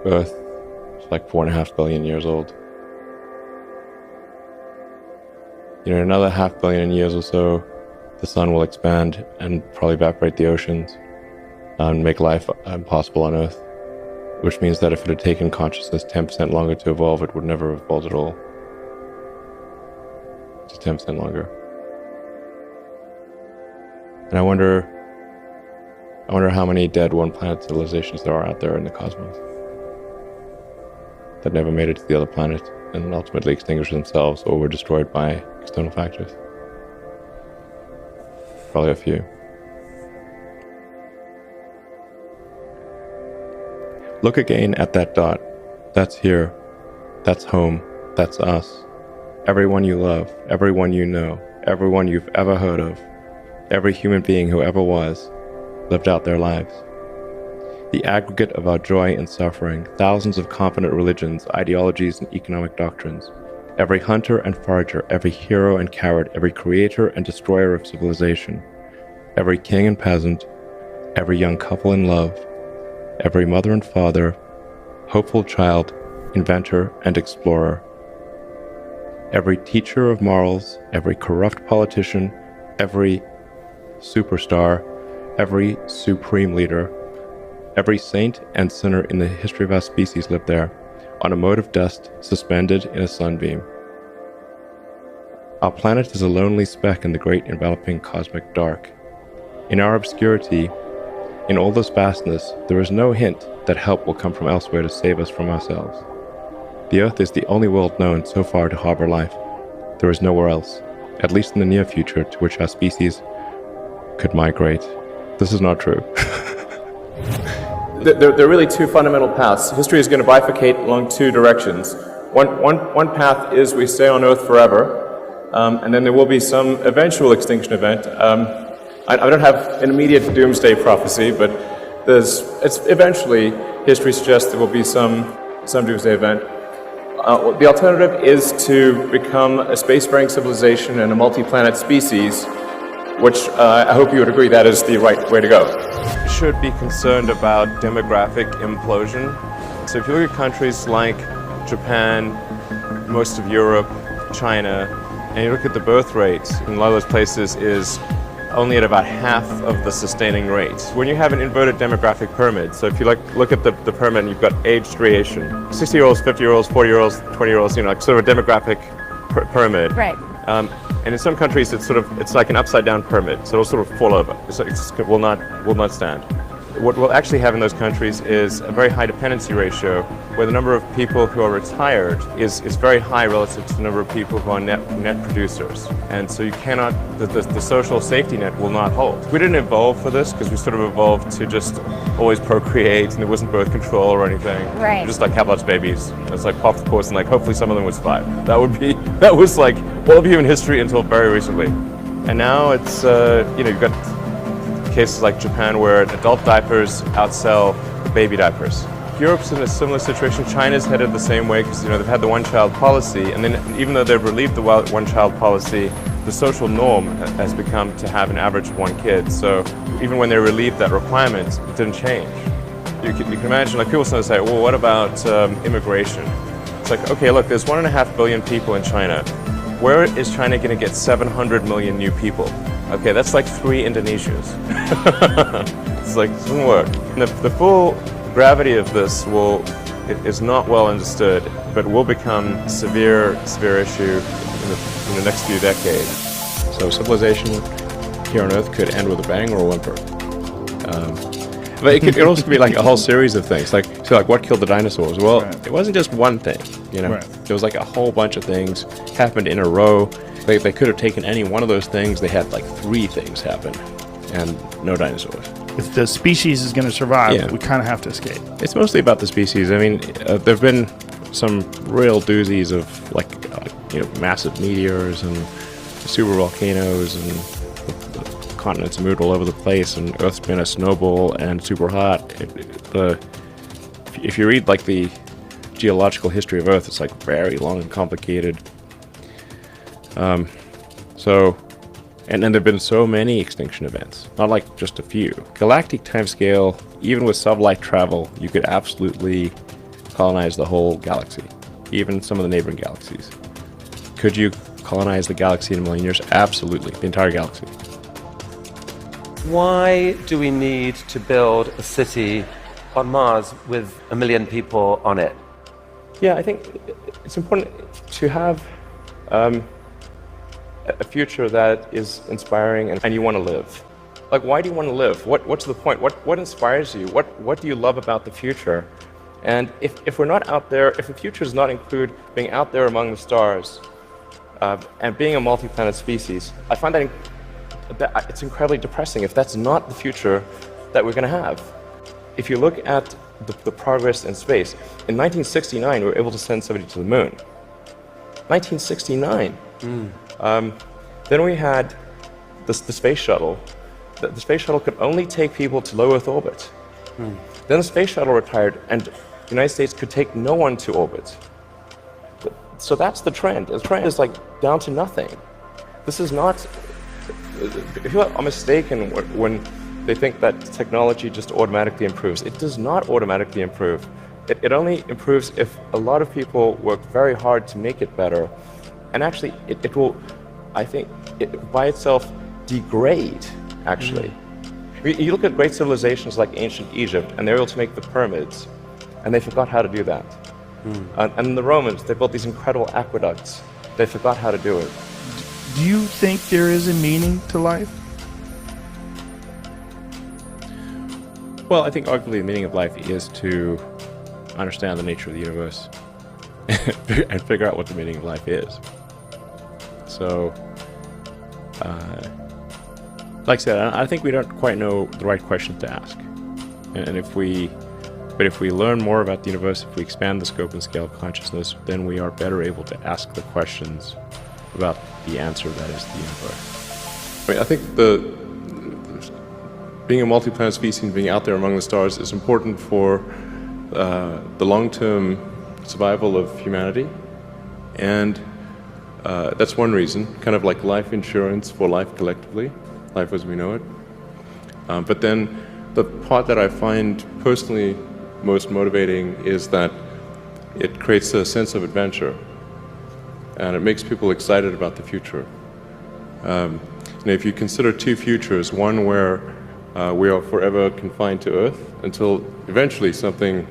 Earth is like 4.5 billion years old. In another 500 million years or so, the sun will expand and probably evaporate the oceans and make life impossible on Earth, which means that if it had taken consciousness 10% longer to evolve, it would never have evolved at all. Just 10% longer. And I wonder how many dead one-planet civilizations there are out there in the cosmos that never made it to the other planet and ultimately extinguished themselves or were destroyed by external factors. Probably a few. Look again at that dot. That's here. That's home. That's us. Everyone you love, everyone you know, everyone you've ever heard of, every human being who ever was, lived out their lives. The aggregate of our joy and suffering, thousands of competent religions, ideologies, and economic doctrines. Every hunter and forager, every hero and coward, every creator and destroyer of civilization. Every king and peasant, every young couple in love, every mother and father, hopeful child, inventor and explorer. Every teacher of morals, every corrupt politician, every superstar, every supreme leader, every saint and sinner in the history of our species lived there, on a mote of dust suspended in a sunbeam. Our planet is a lonely speck in the great enveloping cosmic dark. In our obscurity, in all this vastness, there is no hint that help will come from elsewhere to save us from ourselves. The Earth is the only world known so far to harbor life. There is nowhere else, at least in the near future, to which our species could migrate. This is not true. There are really two fundamental paths. History is going to bifurcate along two directions. One path is we stay on Earth forever, and then there will be some eventual extinction event. I don't have an immediate doomsday prophecy, but it's eventually, history suggests there will be some doomsday event. The alternative is to become a spacefaring civilization and a multi-planet species, which I hope you would agree that is the right way to go. Should be concerned about demographic implosion. So if you look at countries like Japan, most of Europe, China, and you look at the birth rate in a lot of those places is only at about half of the sustaining rate. When you have an inverted demographic pyramid, so if you look at the pyramid and you've got age striation, 60-year-olds, 50-year-olds, 40-year-olds, 20-year-olds, like sort of a demographic pyramid. Right. And in some countries, it's like an upside-down pyramid, so it'll sort of fall over. It will not stand. What we'll actually have in those countries is a very high dependency ratio, where the number of people who are retired is very high relative to the number of people who are net producers. And so you cannot, the social safety net will not hold. We didn't evolve for this because we sort of evolved to just always procreate, and there wasn't birth control or anything. Right. Just like have lots of babies. It's like pop the course and like hopefully some of them would survive. That was like all of human history until very recently. And now it's, you've got cases like Japan where adult diapers outsell baby diapers. Europe's in a similar situation. China's headed the same way because they've had the one-child policy, and then even though they've relieved the one-child policy, the social norm has become to have an average of one kid. So even when they relieved that requirement, it didn't change. You can imagine, like people sometimes say, well, what about immigration? It's like, okay, look, there's 1.5 billion people in China. Where is China going to get 700 million new people? Okay, that's like 3 Indonesias. It's like, it doesn't work. And the full gravity of this is not well understood, but will become a severe issue in the next few decades. So civilization here on Earth could end with a bang or a whimper. But it also could be like a whole series of things. Like what killed the dinosaurs? Well, It wasn't just one thing, Right. There was like a whole bunch of things happened in a row. They could have taken any one of those things. They had like 3 things happen, and no dinosaurs. If the species is going to survive, we kind of have to escape. It's mostly about the species. I mean, there have been some real doozies of massive meteors and super volcanoes, and the continents moved all over the place, and Earth's been a snowball and super hot. If you read like the geological history of Earth, it's like very long and complicated. And then there have been so many extinction events, not like just a few. Galactic timescale, even with sublight travel, you could absolutely colonize the whole galaxy, even some of the neighboring galaxies. Could you colonize the galaxy in a million years? Absolutely, the entire galaxy. Why do we need to build a city on Mars with 1 million people on it? Yeah, I think it's important to have a future that is inspiring and you want to live. Like, why do you want to live? What's the point? What inspires you? What do you love about the future? And if we're not out there, if the future does not include being out there among the stars and being a multi-planet species, I find that it's incredibly depressing if that's not the future that we're going to have. If you look at the progress in space, in 1969 we were able to send somebody to the moon. 1969. Then we had the space shuttle. The space shuttle could only take people to low Earth orbit. Then the space shuttle retired, and the United States could take no one to orbit. So that's the trend. The trend is like down to nothing. This is not. People are mistaken when they think that technology just automatically improves. It does not automatically improve. It only improves if a lot of people work very hard to make it better. And actually, it will, I think, by itself degrade, actually. You look at great civilizations like ancient Egypt, and they were able to make the pyramids, and they forgot how to do that. And the Romans, they built these incredible aqueducts. They forgot how to do it. Do you think there is a meaning to life? Well, I think arguably the meaning of life is to understand the nature of the universe and figure out what the meaning of life is. So, like I said, I think we don't quite know the right questions to ask. And if we learn more about the universe, if we expand the scope and scale of consciousness, then we are better able to ask the questions about the answer that is the universe. I mean, I think being a multi-planet species and being out there among the stars is important for the long-term survival of humanity, and that's one reason, kind of like life insurance for life collectively, life as we know it. But then the part that I find personally most motivating is that it creates a sense of adventure, and it makes people excited about the future. And if you consider two futures, one where we are forever confined to Earth until eventually something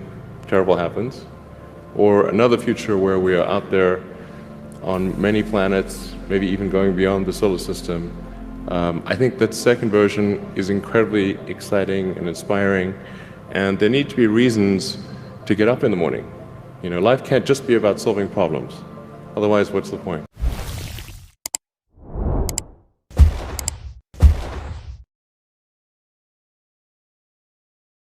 terrible happens, or another future where we are out there on many planets, maybe even going beyond the solar system, I think that second version is incredibly exciting and inspiring, and there need to be reasons to get up in the morning. You know, life can't just be about solving problems. Otherwise, what's the point?